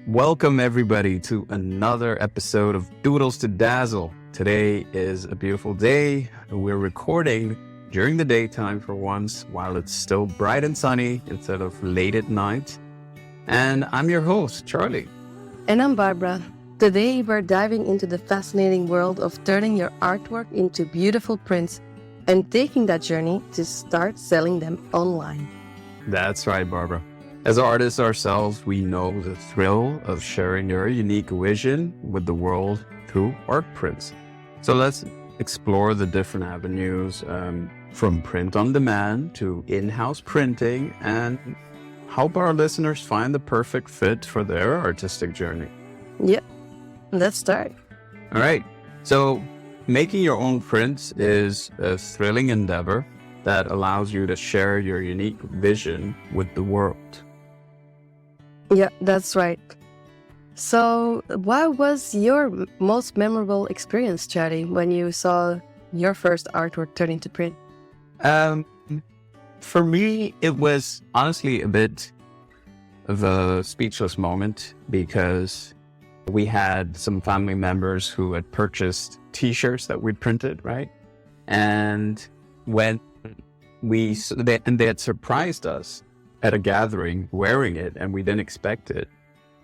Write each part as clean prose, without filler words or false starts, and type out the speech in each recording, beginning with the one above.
Welcome everybody to another episode of Doodles to Dazzle. Today is a beautiful day. We're recording during the daytime for once while it's still bright and sunny instead of late at night. And I'm your host, Charlie. And I'm Barbara. Today we're diving into the fascinating world of turning your artwork into beautiful prints and taking that journey to start selling them online. That's right, Barbara. As artists ourselves, we know the thrill of sharing your unique vision with the world through art prints. So let's explore the different avenues from print on demand to in-house printing and help our listeners find the perfect fit for their artistic journey. Yep, let's start. All right. So making your own prints is a thrilling endeavor that allows you to share your unique vision with the world. Yeah, that's right. So what was your most memorable experience, Chatty, when you saw your first artwork turn into print? For me, it was honestly a bit of a speechless moment because we had some family members who had purchased t-shirts that we'd printed, right? And when they had surprised us at a gathering wearing it, and we didn't expect it.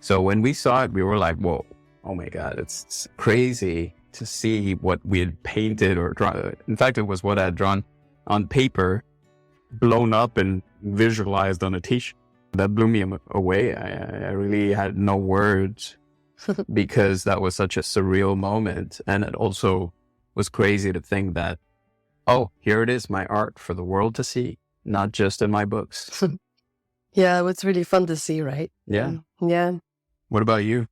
So when we saw it, we were like, whoa, oh my God, it's crazy to see what we had painted or drawn. In fact, it was what I had drawn on paper, blown up and visualized on a t-shirt. That blew me away. I really had no words because that was such a surreal moment. And it also was crazy to think that, oh, here it is, my art for the world to see, not just in my books. Yeah, it was really fun to see, right? Yeah. Yeah. What about you?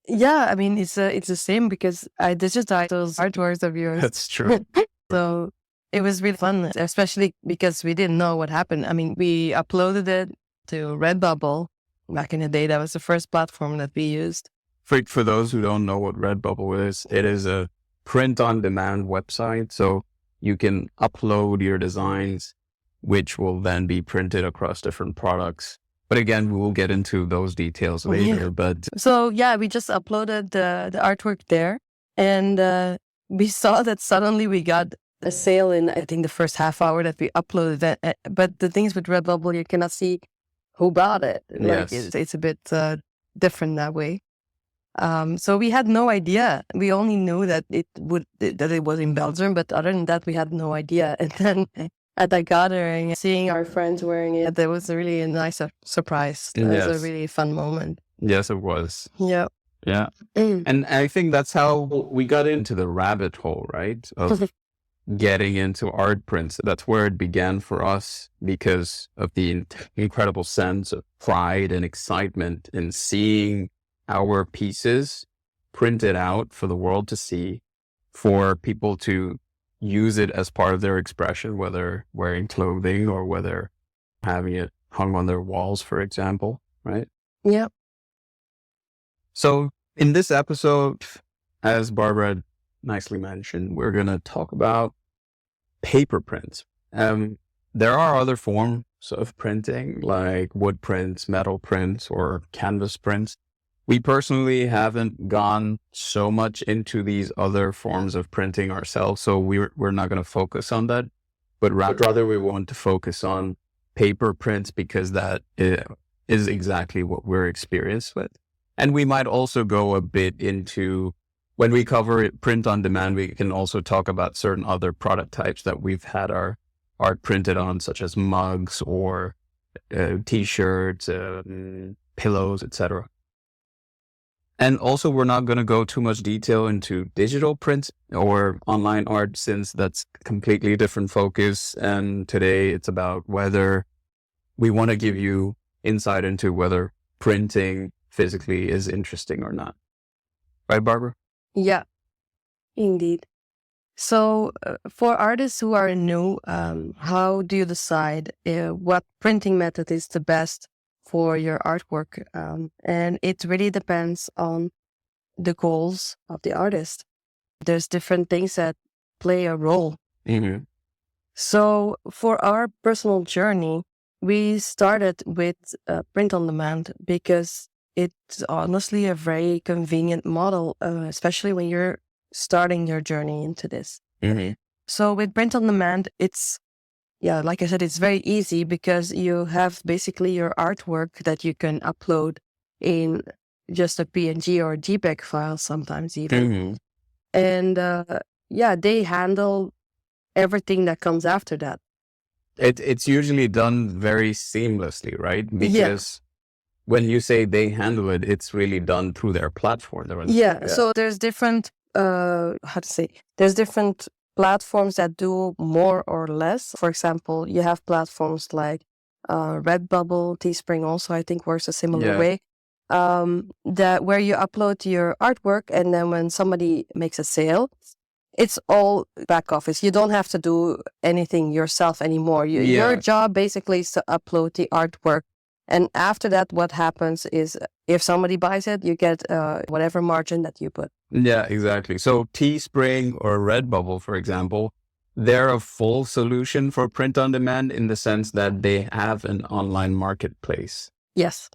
Yeah, I mean, it's the same because I digitized those artworks of yours. That's true. So it was really fun, especially because we didn't know what happened. I mean, we uploaded it to Redbubble back in the day. That was the first platform that we used. For those who don't know what Redbubble is, it is a print-on-demand website. So you can upload your designs, which will then be printed across different products. But again, we will get into those details later. Yeah. But So yeah, we just uploaded the artwork there, and we saw that suddenly we got a sale in, I think, the first half hour that we uploaded that. But the things with Redbubble, you cannot see who bought it. Like yes, it's a bit different that way. So we had no idea. We only knew that it was in Belgium, but other than that, we had no idea. And then at that gathering, seeing our friends wearing it, that was really a nice surprise. It was a really fun moment. Yes, it was. Yeah. Yeah. And I think that's how we got into the rabbit hole, right? Of getting into art prints. That's where it began for us because of the incredible sense of pride and excitement in seeing our pieces printed out for the world to see, for people to use it as part of their expression, whether wearing clothing or whether having it hung on their walls, for example, right? Yeah. So in this episode, as Barbara nicely mentioned, we're going to talk about paper prints. There are other forms of printing like wood prints, metal prints, or canvas prints. We personally haven't gone so much into these other forms of printing ourselves, so we're not going to focus on that, but rather we want to focus on paper prints because that is exactly what we're experienced with. And we might also go a bit into, when we cover it, print on demand, we can also talk about certain other product types that we've had our art printed on, such as mugs or t-shirts, pillows, etc. And also, we're not going to go too much detail into digital print or online art, since that's completely different focus. And today it's about whether we want to give you insight into whether printing physically is interesting or not. Right, Barbara? Yeah, indeed. So for artists who are new, how do you decide what printing method is the best for your artwork? And it really depends on the goals of the artist. There's different things that play a role. Mm-hmm. So for our personal journey, we started with print on demand because it's honestly a very convenient model, especially when you're starting your journey into this. Mm-hmm. So with print on demand, it's, like I said, it's very easy because you have basically your artwork that you can upload in just a PNG or JPEG file sometimes even. Mm-hmm. And they handle everything that comes after that. It's usually done very seamlessly, right? Because when you say they handle it, it's really done through their platform. So there's different, there's different platforms that do more or less. For example, you have platforms like Redbubble, Teespring also, I think, works a similar way. That where you upload your artwork, and then when somebody makes a sale, it's all back office. You don't have to do anything yourself anymore. Your job basically is to upload the artwork. And after that, what happens is if somebody buys it, you get whatever margin that you put. Yeah, exactly. So Teespring or Redbubble, for example, they're a full solution for print on demand in the sense that they have an online marketplace. Yes.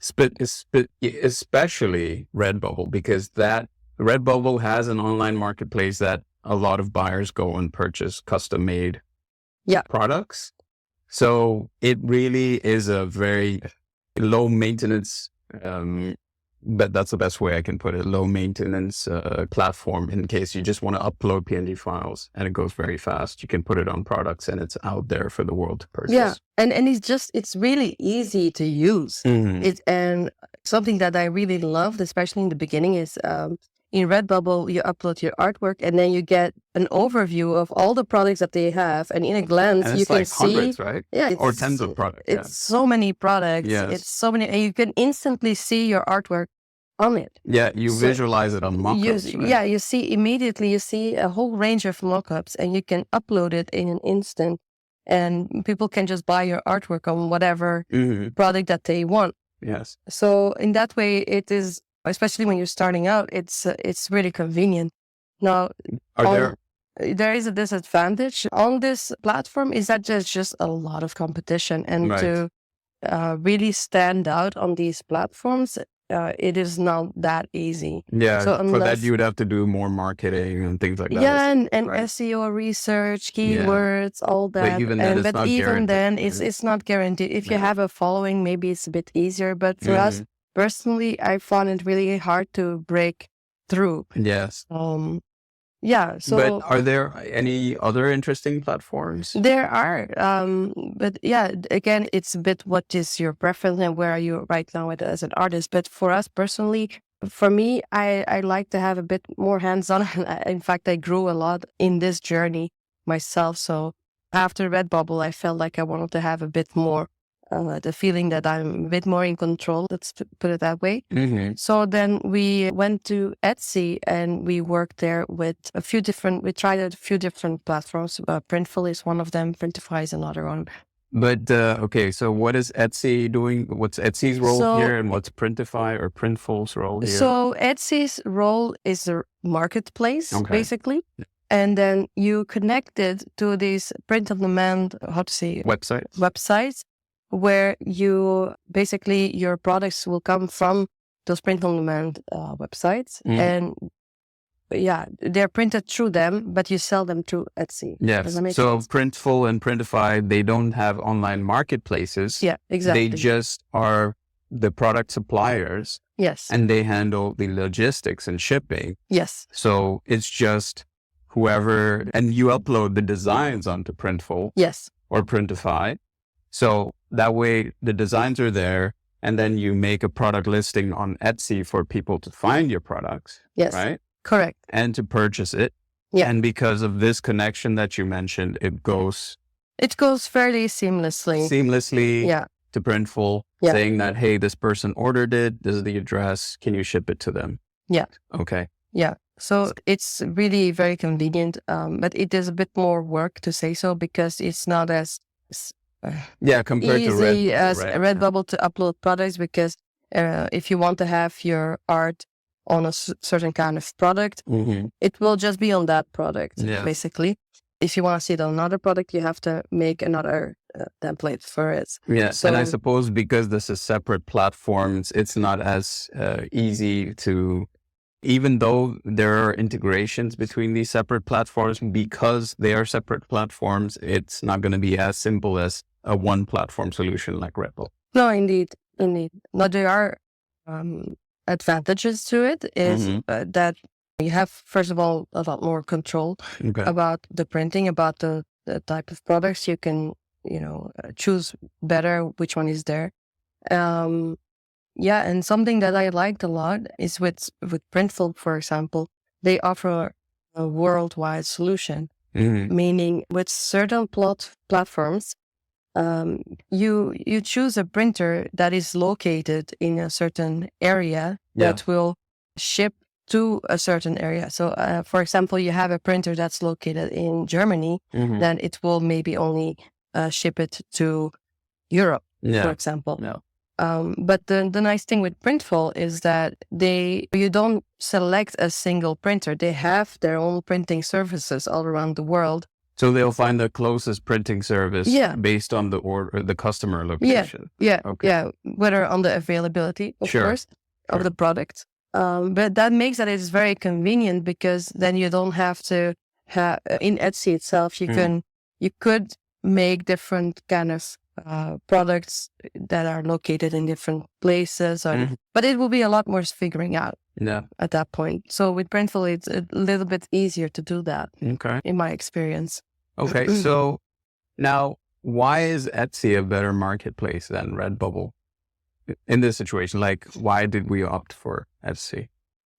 Especially Redbubble, because that Redbubble has an online marketplace that a lot of buyers go and purchase custom made products. So it really is a very low maintenance, but that's the best way I can put it, low maintenance platform in case you just want to upload PNG files and it goes very fast. You can put it on products and it's out there for the world to purchase. Yeah, and it's really easy to use. And something that I really loved, especially in the beginning, is in Redbubble, you upload your artwork and then you get an overview of all the products that they have. And in a glance, you can see hundreds, right? Yeah, or tens of products. It's so many products. Yes. It's so many, and you can instantly see your artwork on it. Yeah, you visualize it on mockups. Yeah, you see immediately, you see a whole range of mockups, and you can upload it in an instant. And people can just buy your artwork on whatever product that they want. Yes. So in that way, it is, especially when you're starting out, it's really convenient. Now, there is a disadvantage on this platform is that there's just a lot of competition, and to really stand out on these platforms, it is not that easy. Yeah, so for that you would have to do more marketing and things like that. Yeah, and SEO research, keywords, all that. But even then, it's not guaranteed. If you have a following, maybe it's a bit easier. But for us, personally, I found it really hard to break through. Yes. So, but are there any other interesting platforms? There are, but again, it's a bit what is your preference and where are you right now as an artist. But for us personally, for me, I like to have a bit more hands-on. In fact, I grew a lot in this journey myself. So after Redbubble, I felt like I wanted to have a bit more the feeling that I'm a bit more in control, let's put it that way. So then we went to Etsy and we worked there with we tried a few different platforms. Printful is one of them, Printify is another one. But, okay, so what is Etsy doing? What's Etsy's role here, and what's Printify or Printful's role here? So Etsy's role is a marketplace, basically. And then you connect it to these print-on-demand, websites, where you basically your products will come from those print-on-demand websites, and they're printed through them, but you sell them through Etsy. Yes. So Printful and Printify, they don't have online marketplaces. Yeah, exactly. They just are the product suppliers. Yes. And they handle the logistics and shipping. Yes. So it's just whoever, and you upload the designs onto Printful. Yes. Or Printify. So that way the designs are there, and then you make a product listing on Etsy for people to find your products. Yes. Right? Correct. And to purchase it. Yeah. And because of this connection that you mentioned, it goes fairly seamlessly. To Printful, saying that, hey, this person ordered it. This is the address. Can you ship it to them? Yeah. Okay. Yeah. So it's really very convenient, but it is a bit more work to say so, because it's not as compared easy to as Redbubble to upload products, because if you want to have your art on a certain kind of product, it will just be on that product, basically. If you want to see it on another product, you have to make another template for it. Yes, and I suppose because this is separate platforms, it's not as easy to, even though there are integrations between these separate platforms, because they are separate platforms, it's not going to be as simple as a one platform solution like Red Bull. No, indeed. No, there are advantages to it is that you have, first of all, a lot more control about the printing, about the type of products. You can, choose better which one is there. And something that I liked a lot is with Printful, for example, they offer a worldwide solution, meaning with certain platforms, you choose a printer that is located in a certain area that will ship to a certain area. So, for example, you have a printer that's located in Germany, then it will maybe only ship it to Europe, for example. But the nice thing with Printful is that you don't select a single printer. They have their own printing services all around the world. So they'll find the closest printing service based on the order, the customer location. Whether on the availability, of course, of the product. But that makes it's very convenient, because then you don't have to have, in Etsy itself, you could make different kind of products that are located in different places, but it will be a lot more figuring out at that point. So with Printful, it's a little bit easier to do that, in my experience. Okay, so now why is Etsy a better marketplace than Redbubble in this situation? Like, why did we opt for Etsy?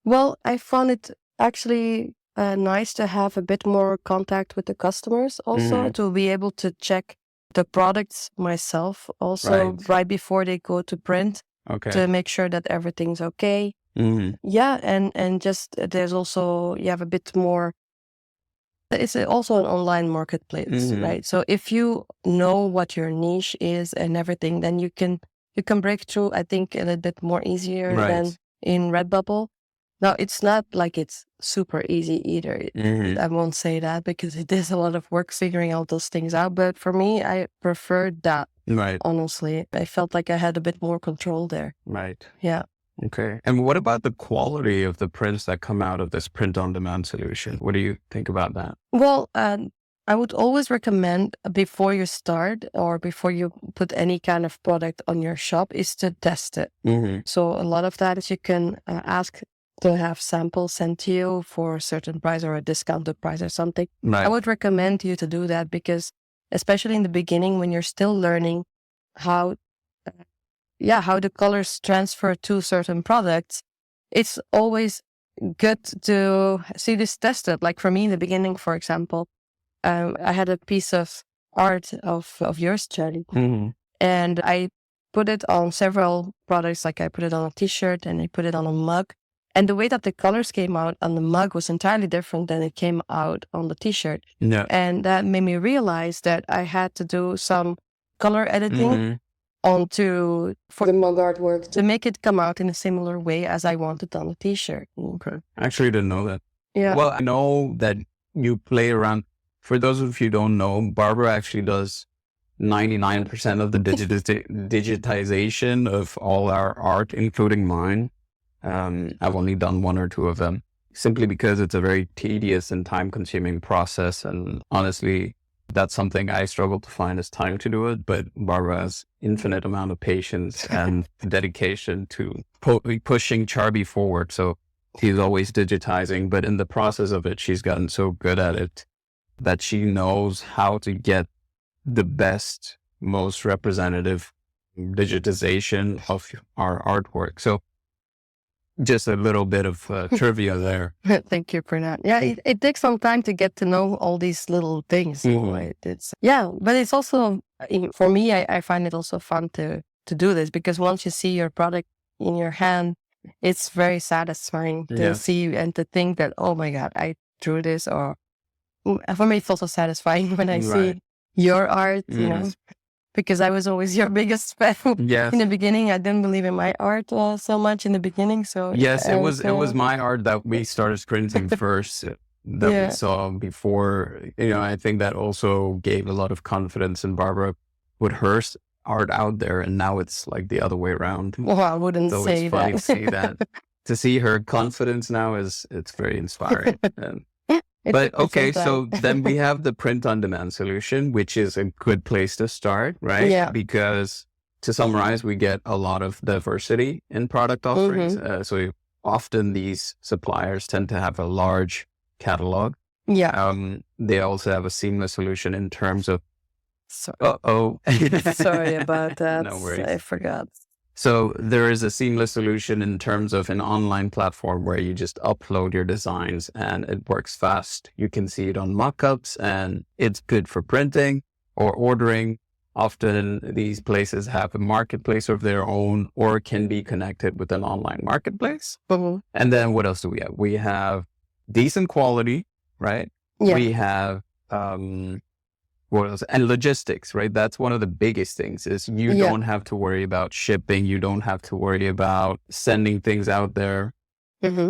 Well, I found it actually nice to have a bit more contact with the customers, also to be able to check the products myself also right before they go to print, to make sure that everything's okay. And just there's also, you have a bit more, it's also an online marketplace, right? So if you know what your niche is and everything, then you can break through, I think, a little bit more easier than in Redbubble. Now, it's not like it's super easy either. I won't say that, because it is a lot of work figuring all those things out. But for me, I preferred that. Honestly, I felt like I had a bit more control there. Yeah. Okay. And what about the quality of the prints that come out of this print-on-demand solution? What do you think about that? Well, I would always recommend, before you start or before you put any kind of product on your shop, is to test it. So a lot of that is you can ask to have samples sent to you for a certain price or a discounted price or something. I would recommend you to do that, because especially in the beginning, when you're still learning how the colors transfer to certain products, it's always good to see this tested. Like for me in the beginning, for example, I had a piece of art of yours, Charlie, and I put it on several products. Like I put it on a t-shirt and I put it on a mug. And the way that the colors came out on the mug was entirely different than it came out on the t-shirt. And that made me realize that I had to do some color editing for the mug artwork to make it come out in a similar way as I wanted on the t-shirt. I actually didn't know that. Yeah. Well, I know that you play around. For those of you who don't know, Barbara actually does 99% of the digitization of all our art, including mine. I've only done one or two of them, simply because it's a very tedious and time-consuming process. And honestly, that's something I struggle to find is time to do it. But Barbara has infinite amount of patience and dedication to pushing Charbi forward. So she's always digitizing, but in the process of it, she's gotten so good at it that she knows how to get the best, most representative digitization of our artwork. So just a little bit of trivia there. Thank you for that. Yeah, it takes some time to get to know all these little things. Right? But it's also, for me, I find it also fun to do this, because once you see your product in your hand, it's very satisfying to see and to think that, oh my God, I drew this. Or for me, it's also satisfying when I see your art, you know, because I was always your biggest fan. In the beginning, I didn't believe in my art so much in the beginning. So it was my art that we started printing first, that we saw before. I think that also gave a lot of confidence in Barbara put her art out there, and now it's like the other way around. Well, I wouldn't So say it's funny that. to see that. To see her confidence now it's very inspiring. But okay, so then we have the print-on-demand solution, which is a good place to start, right? Yeah. Because to summarize, we get a lot of diversity in product offerings. So often these suppliers tend to have a large catalog. Yeah. They also have a seamless solution in terms of, sorry about that. No worries. I forgot. So there is a seamless solution in terms of an online platform where you just upload your designs and it works fast. You can see it on mockups and it's good for printing or ordering. Often these places have a marketplace of their own or can be connected with an online marketplace. And then what else do we have? We have decent quality, right? Yeah. We have what else? And logistics, right? That's one of the biggest things is you don't have to worry about shipping. You don't have to worry about sending things out there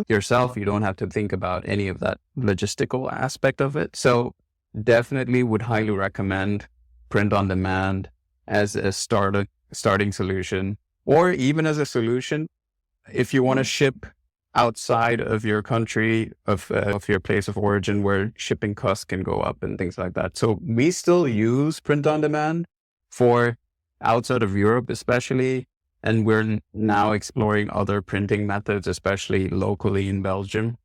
yourself. You don't have to think about any of that logistical aspect of it. So definitely would highly recommend print on demand as a starting solution, or even as a solution if you want to ship outside of your country, of your place of origin, where shipping costs can go up and things like that. So we still use print on demand for outside of Europe, especially. And we're now exploring other printing methods, especially locally in Belgium.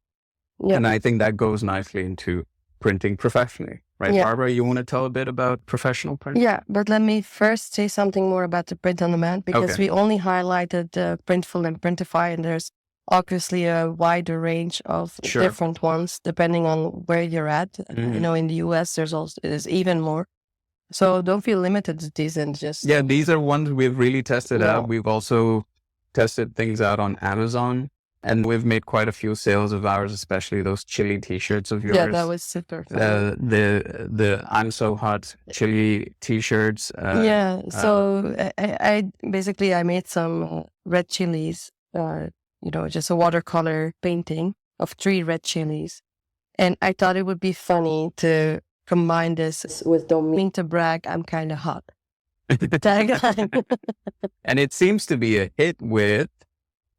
Yeah. And I think that goes nicely into printing professionally, right? Yeah. Barbara, you want to tell a bit about professional print? Yeah, but let me first say something more about the print on demand, because we only highlighted the Printful and Printify, and there's obviously a wider range of different ones depending on where you're at. You know, in the US, there's even more. So don't feel limited to these and just... Yeah, these are ones we've really tested out. We've also tested things out on Amazon, and we've made quite a few sales of ours, especially those chili t-shirts of yours. Yeah, that was super fun. The I'm So Hot chili t-shirts. So I basically made some red chilies, you know, just a watercolor painting of 3 red chilies. And I thought it would be funny to combine this with "Don't mean to brag, I'm kind of hot" tagline. And it seems to be a hit with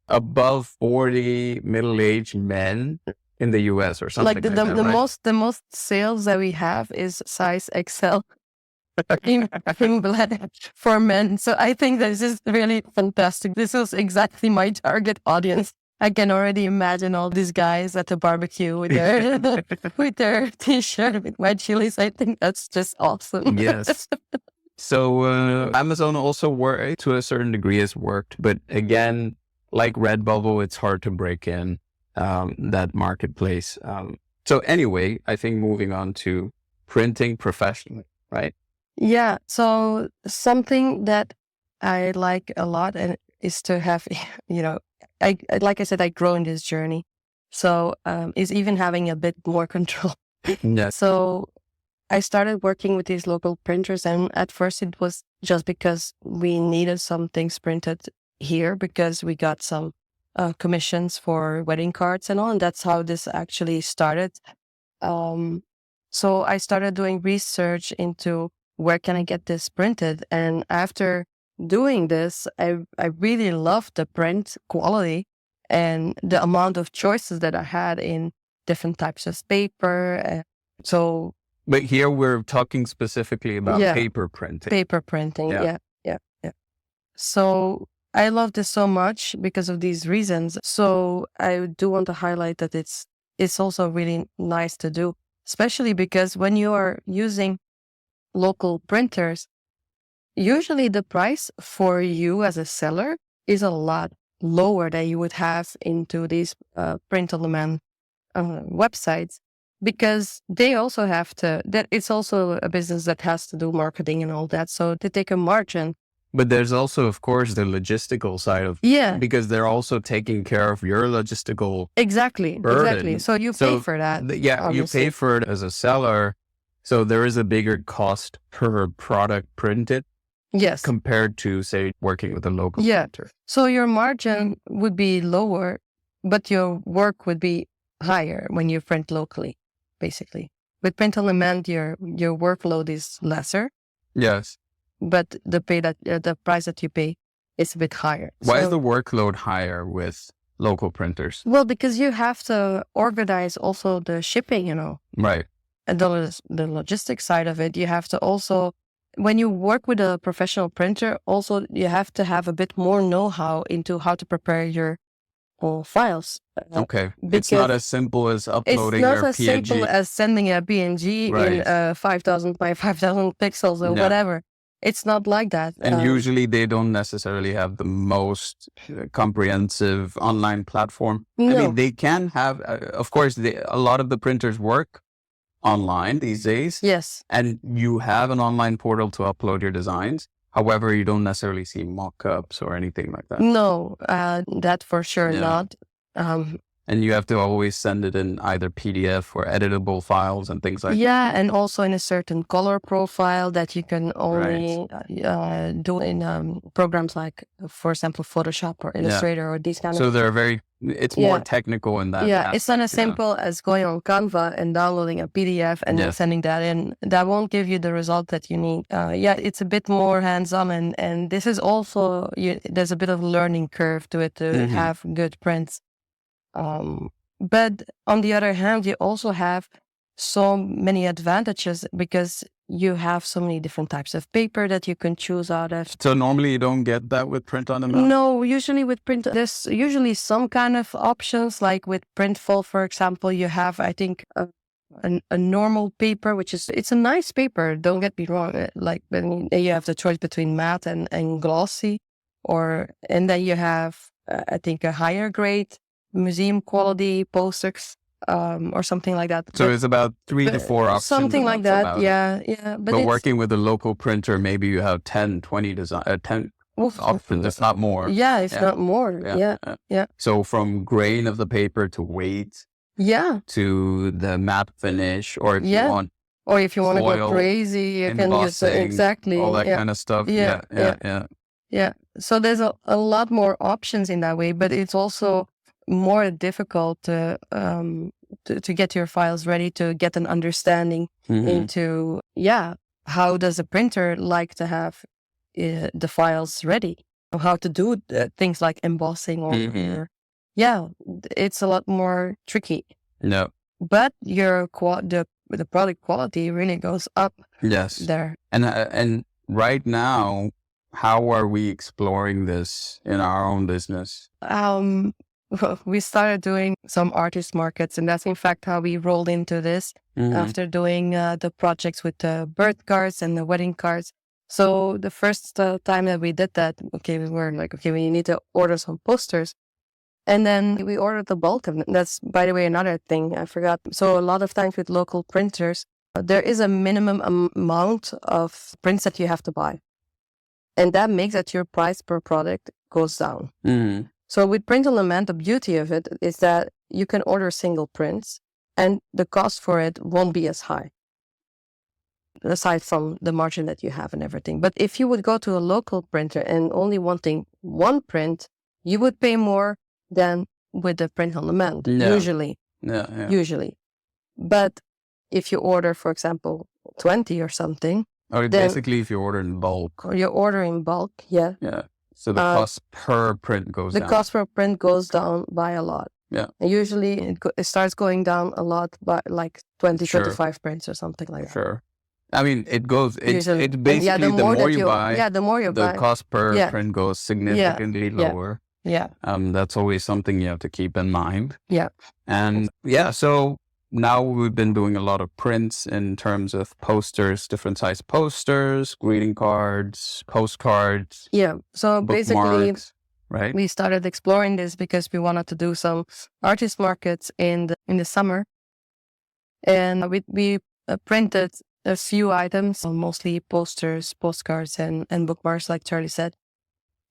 above 40 middle-aged men in the US or something like the most sales that we have is size XL in black for men. So I think this is really fantastic. This is exactly my target audience. I can already imagine all these guys at the barbecue with their with their t-shirt with white chilies. I think that's just awesome. Yes. So Amazon also worked to a certain degree, has worked, but again, like Redbubble, it's hard to break in that marketplace. So anyway, I think moving on to printing professionally, right? Yeah. So something that I like a lot and is to have, you know, like I said, I grow in this journey. So is even having a bit more control. Yes. So I started working with these local printers, and at first it was just because we needed some things printed here because we got some commissions for wedding cards and all, and that's how this actually started. So I started doing research into where can I get this printed, and after doing this, I really loved the print quality and the amount of choices that I had in different types of paper. But here we're talking specifically about paper printing. Paper printing, yeah. So I love this so much because of these reasons. So I do want to highlight that it's also really nice to do, especially because when you are using local printers, usually the price for you as a seller is a lot lower than you would have into these print-on-demand websites, because they also have to, that it's also a business that has to do marketing and all that. So they take a margin. But there's also, of course, the logistical side of because they're also taking care of your logistical burden. So you pay for that. You pay for it as a seller. So there is a bigger cost per product printed. Yes. Compared to, say, working with a local printer. So your margin would be lower, but your work would be higher when you print locally, basically. With print on demand, your workload is lesser. Yes. but the price that you pay is a bit higher. Why is the workload higher with local printers? Well, because you have to organize also the shipping, Right. and the logistics side of it. You have to also, when you work with a professional printer, also you have to have a bit more know-how into how to prepare your files. Okay. It's not as simple as uploading it's not your as PNG. simple as sending a PNG in 5,000 by 5,000 pixels or whatever. It's not like that. And usually they don't necessarily have the most comprehensive online platform. No. I mean, they can have, of course, a lot of the printers work online these days. Yes. And you have an online portal to upload your designs. However, you don't necessarily see mock-ups or anything like that. No, that for sure not. And you have to always send it in either PDF or editable files and things like that. Yeah, and also in a certain color profile that you can only do in programs like, for example, Photoshop or Illustrator or these kind of. So it's more technical in that. Yeah, it's not as simple as going on Canva and downloading a PDF and then sending that in. That won't give you the result that you need. It's a bit more hands-on, and this is also, there's a bit of a learning curve to it to have good prints. But on the other hand, you also have so many advantages because you have so many different types of paper that you can choose out of. So normally you don't get that with print on demand? No, usually with print, there's usually some kind of options, like with Printful, for example, you have, I think, a normal paper, it's a nice paper, don't get me wrong. You have the choice between matte and glossy, and then you have, I think, a higher grade museum quality posters, or something like that. So it's about 3 to 4 options. Something like that, yeah. But working with a local printer, maybe you have 10, 20 10 options, if not more. Yeah, if not more. Yeah. So from grain of the paper to weight, to the matte finish, or if you want, or if you want to go crazy, you can use all that kind of stuff. Yeah. So there's a lot more options in that way, but it's also more difficult to get your files ready, to get an understanding into how does a printer like to have the files ready, how to do things like embossing or it's a lot more tricky. No, but the product quality really goes up. Yes, there. And right now, how are we exploring this in our own business? We started doing some artist markets, and that's in fact how we rolled into this after doing the projects with the birth cards and the wedding cards. So the first time that we did that, we were like, we need to order some posters. And then we ordered the bulk of them. That's, by the way, another thing I forgot. So a lot of times with local printers, there is a minimum amount of prints that you have to buy. And that makes that your price per product goes down. So with print on demand, the beauty of it is that you can order single prints and the cost for it won't be as high, aside from the margin that you have and everything. But if you would go to a local printer and only wanting one print, you would pay more than with the print on demand, usually. Usually. But if you order, for example, 20 or something. Or basically if you order in bulk. Or you order in bulk, Yeah. So the cost per print goes down. The cost per print goes down by a lot. Yeah. And usually it starts going down a lot by like 20, 25 prints or something like that. Sure. I mean, it basically, the more you buy, the more you buy, the cost per print goes significantly lower. Yeah. That's always something you have to keep in mind. Yeah. And so now we've been doing a lot of prints in terms of posters, different size posters, greeting cards, postcards. Yeah. So basically, right? We started exploring this because we wanted to do some artist markets in the summer. And we printed a few items, mostly posters, postcards, and bookmarks, like Charlie said.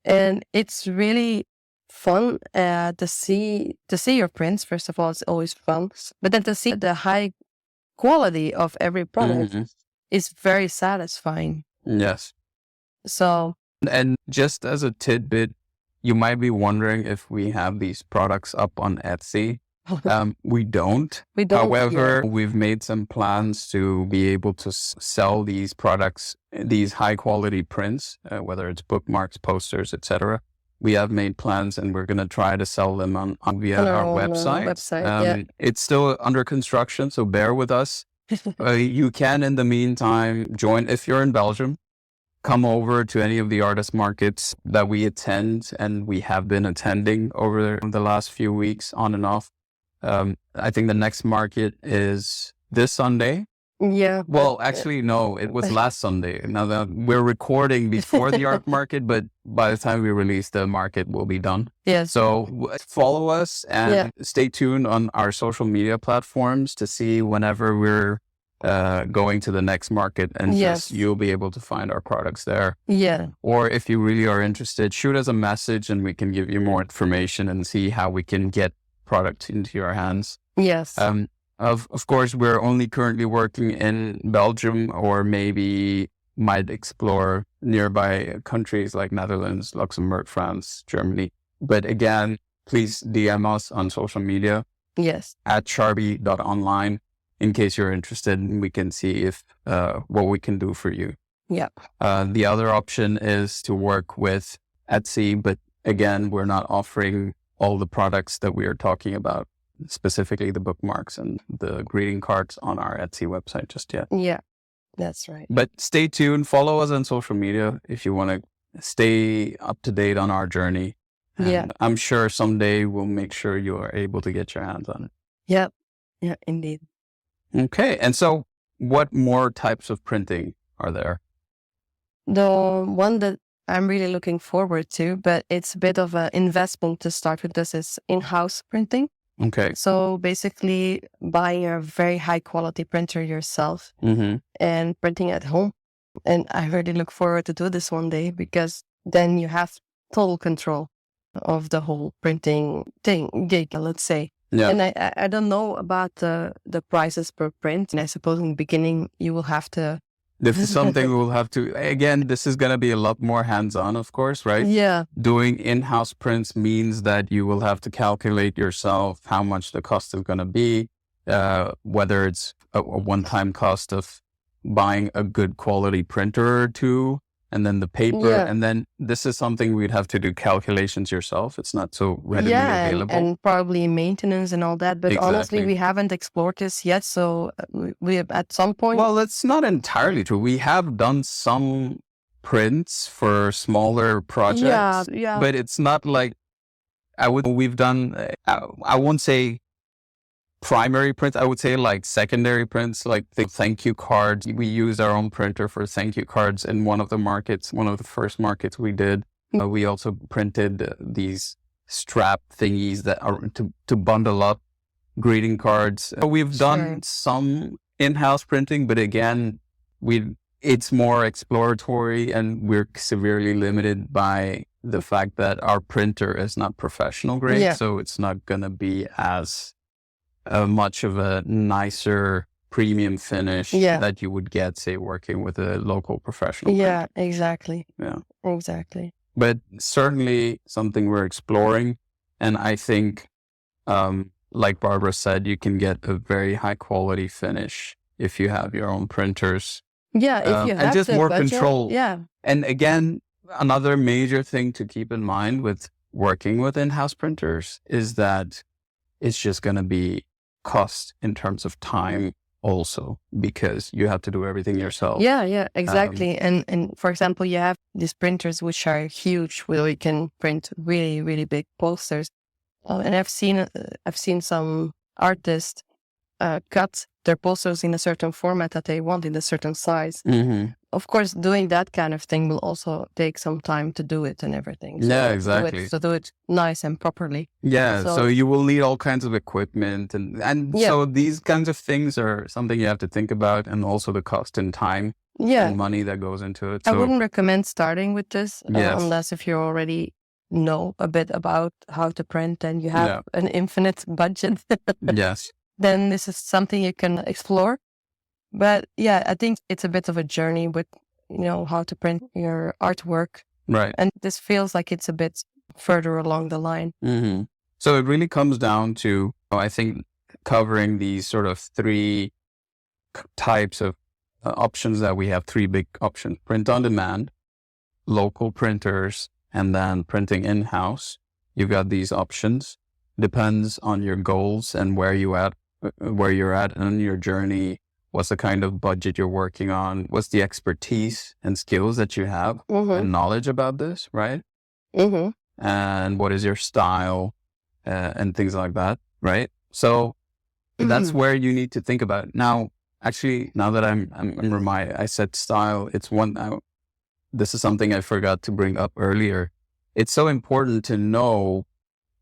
And it's really fun to see your prints. First of all, it's always fun, but then to see the high quality of every product is very satisfying. Yes. So, and just as a tidbit, you might be wondering if we have these products up on Etsy. We don't. We don't. However, we've made some plans to be able to sell these products, these high quality prints, whether it's bookmarks, posters, etc. We have made plans, and we're going to try to sell them via On our own, website. It's still under construction, so bear with us. You can, in the meantime, join if you're in Belgium. Come over to any of the artist markets that we attend, and we have been attending over the last few weeks on and off. I think the next market is this Sunday. Yeah. Well, actually, no, it was last Sunday. Now that we're recording before the art market, but by the time we release, the market will be done. Yes. So follow us and stay tuned on our social media platforms to see whenever we're going to the next market, and just you'll be able to find our products there. Yeah. Or if you really are interested, shoot us a message and we can give you more information and see how we can get product into your hands. Yes. Of course, we're only currently working in Belgium, or maybe might explore nearby countries like Netherlands, Luxembourg, France, Germany. But again, please DM us on social media. Yes. At Charbi.Online. In case you're interested, we can see if what we can do for you. Yeah. The other option is to work with Etsy, but again, we're not offering all the products that we are talking about, specifically the bookmarks and the greeting cards, on our Etsy website just yet. Yeah, that's right. But stay tuned. Follow us on social media if you want to stay up to date on our journey. And I'm sure someday we'll make sure you are able to get your hands on it. Yep. Yeah, indeed. Okay. And so what more types of printing are there? The one that I'm really looking forward to, but it's a bit of an investment to start with, this is in-house printing. Okay. So basically buying a very high quality printer yourself and printing at home. And I really look forward to do this one day, because then you have total control of the whole printing gig, let's say. Yeah. And I don't know about the prices per print. And I suppose in the beginning you will have to. This is something we will have to, again, this is going to be a lot more hands-on, of course, right? Yeah. Doing in-house prints means that you will have to calculate yourself how much the cost is going to be, whether it's a one-time cost of buying a good quality printer or two, and then the paper. And then this is something we'd have to do calculations yourself. It's not so readily available. And probably maintenance and all that. But honestly, we haven't explored this yet. So we have, at some point. Well, that's not entirely true. We have done some prints for smaller projects. Yeah. But it's not like we've done, I won't say primary prints, I would say like secondary prints, like the thank you cards. We used our own printer for thank you cards in one of the markets, one of the first markets we did. We also printed these strap thingies that are to bundle up greeting cards. We've done some in-house printing, but again, it's more exploratory, and we're severely limited by the fact that our printer is not professional grade. So it's not going to be as much of a nicer premium finish that you would get, say, working with a local professional printer. Exactly. Yeah, exactly. But certainly something we're exploring. And I think, like Barbara said, you can get a very high quality finish if you have your own printers. Yeah, if you have and just more budget, control. Yeah. And again, another major thing to keep in mind with working with in-house printers is that it's just going to be cost in terms of time also, because you have to do everything yourself. Yeah, exactly. And for example, you have these printers which are huge, where you can print really, really big posters. And I've seen some artists cut their posters in a certain format that they want, in a certain size. Of course, doing that kind of thing will also take some time to do it and everything. So exactly. To do it nice and properly. Yeah, so you will need all kinds of equipment. And so these kinds of things are something you have to think about, and also the cost and time and money that goes into it. So, I wouldn't recommend starting with this unless if you already know a bit about how to print and you have an infinite budget. Then this is something you can explore. But I think it's a bit of a journey with, how to print your artwork. Right. And this feels like it's a bit further along the line. So it really comes down to I think covering these sort of three types of options that we have, three big options: print on demand, local printers, and then printing in-house. You've got these options. Depends on your goals and where you're at in your journey. What's the kind of budget you're working on? What's the expertise and skills that you have and knowledge about this, right? And what is your style and things like that, right? So that's where you need to think about it. Now, actually, now that I said style, this is something I forgot to bring up earlier. It's so important to know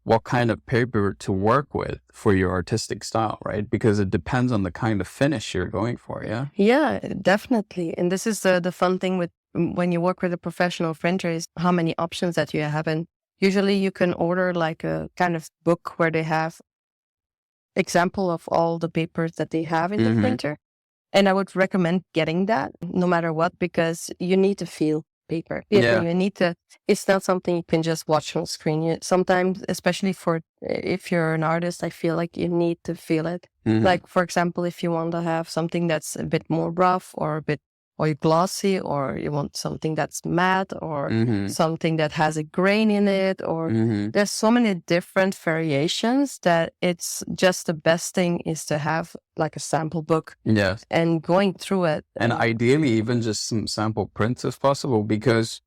what kind of paper to work with for your artistic style, right? Because it depends on the kind of finish you're going for, yeah? Yeah, definitely. And this is the fun thing with when you work with a professional printer is how many options that you have. And usually you can order like a kind of book where they have example of all the papers that they have in the printer. And I would recommend getting that no matter what, because you need to feel paper. Yeah. You need to, it's not something you can just watch on screen. Sometimes, especially if you're an artist, I feel like you need to feel it. Like, for example, if you want to have something that's a bit more rough or a bit or glossy, or you want something that's matte or something that has a grain in it, or there's so many different variations that it's just the best thing is to have like a sample book and going through it. And ideally even just some sample prints if possible, because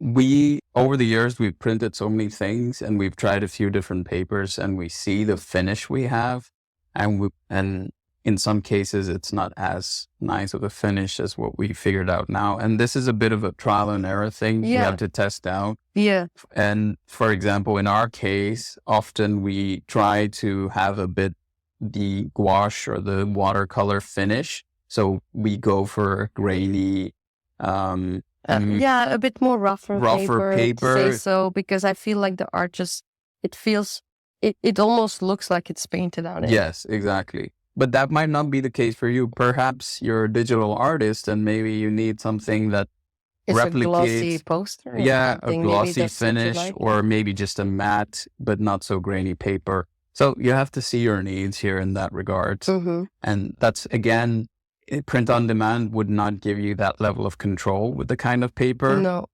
over the years, we've printed so many things and we've tried a few different papers and we see the finish we have, and in some cases, it's not as nice of a finish as what we figured out now. And this is a bit of a trial and error thing you have to test out. Yeah. And for example, in our case, often we try to have a bit the gouache or the watercolor finish. So we go for a grainy, a bit more rougher paper. To say so, because I feel like the art it almost looks like it's painted on it. Yes, exactly. But that might not be the case for you. Perhaps you're a digital artist and maybe you need something that replicates a glossy poster. Yeah, a glossy finish, or maybe just a matte but not so grainy paper. So you have to see your needs here in that regard. And that's, again, print on demand would not give you that level of control with the kind of paper. No.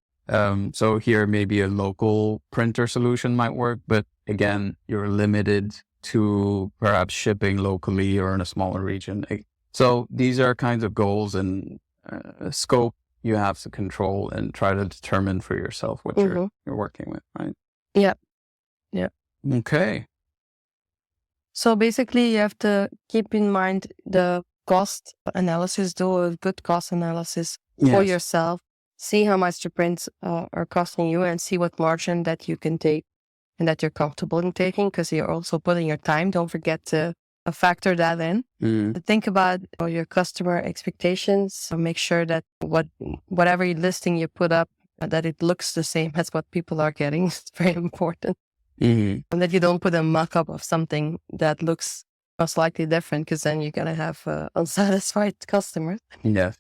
So here maybe a local printer solution might work, but again, you're limited to perhaps shipping locally or in a smaller region. So these are kinds of goals and scope you have to control and try to determine for yourself what you're working with, right? Yeah. Yeah. Okay. So basically you have to keep in mind the cost analysis, do a good cost analysis for yourself, see how much the prints are costing you and see what margin that you can take and that you're comfortable in taking, because you're also putting your time. Don't forget to factor that in. Think about your customer expectations. So make sure that whatever listing you put up, that it looks the same as what people are getting. It's very important. And that you don't put a mock-up of something that looks most likely different, because then you're going to have unsatisfied customers. Yes.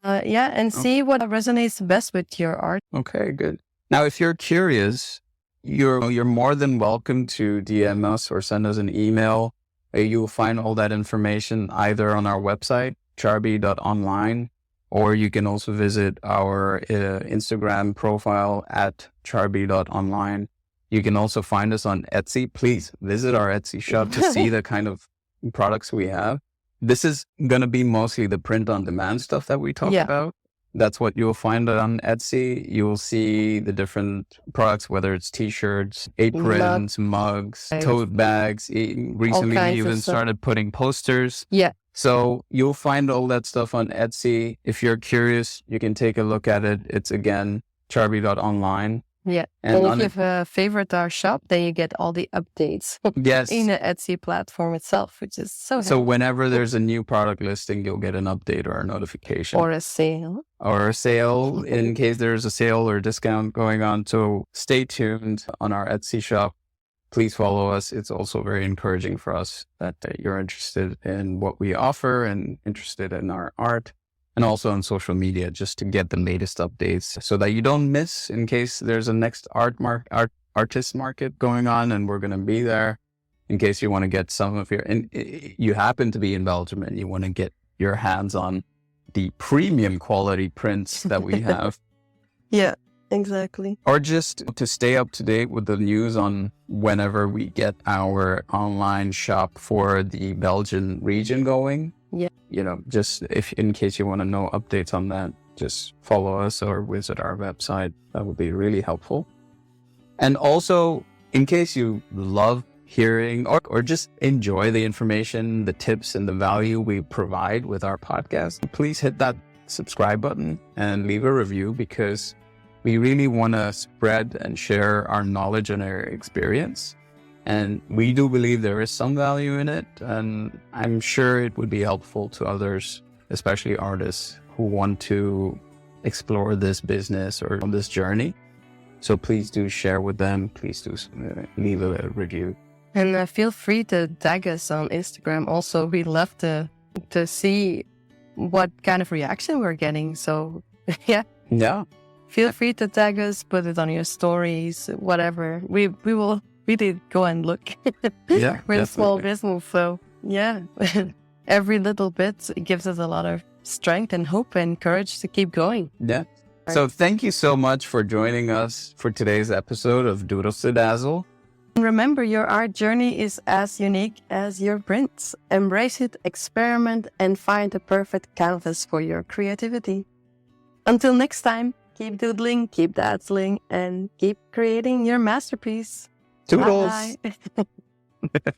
And see what resonates best with your art. Okay, good. Now, if you're curious, you're more than welcome to DM us or send us an email. You'll find all that information either on our website, Charbi.Online, or you can also visit our Instagram profile at Charbi.Online. You can also find us on Etsy. Please visit our Etsy shop to see the kind of products we have. This is going to be mostly the print on demand stuff that we talked about. That's what you'll find on Etsy. You'll see the different products, whether it's t-shirts, aprons, mugs, tote bags. Recently, we even started putting posters. Yeah. So you'll find all that stuff on Etsy. If you're curious, you can take a look at it. It's, again, Charbi.Online. Yeah. And if you favorite our shop, then you get all the updates in the Etsy platform itself, which is so helpful. So whenever there's a new product listing, you'll get an update or a notification. Or a sale. In case there's a sale or discount going on. So stay tuned on our Etsy shop. Please follow us. It's also very encouraging for us that you're interested in what we offer and interested in our art. And also on social media, just to get the latest updates so that you don't miss in case there's a next artist market going on and we're going to be there. in case you want to get some of and you happen to be in Belgium and you want to get your hands on the premium quality prints that we have. Yeah, exactly. Or just to stay up to date with the news on whenever we get our online shop for the Belgian region going. Yeah. Just if in case you want to know updates on that, just follow us or visit our website. That would be really helpful. And also, in case you love hearing or just enjoy the information, the tips, and the value we provide with our podcast, please hit that subscribe button and leave a review, because we really want to spread and share our knowledge and our experience. And we do believe there is some value in it. And I'm sure it would be helpful to others, especially artists who want to explore this business or on this journey. So please do share with them. Please do leave a review. And feel free to tag us on Instagram. Also, we love to see what kind of reaction we're getting. So yeah. Feel free to tag us, put it on your stories, whatever. We will really go and look. Yeah, we're a small business, so yeah. Every little bit gives us a lot of strength and hope and courage to keep going. Yeah. So thank you so much for joining us for today's episode of Doodles to Dazzle. And remember, your art journey is as unique as your prints. Embrace it, experiment, and find the perfect canvas for your creativity. Until next time, keep doodling, keep dazzling, and keep creating your masterpiece. Toodles! Bye.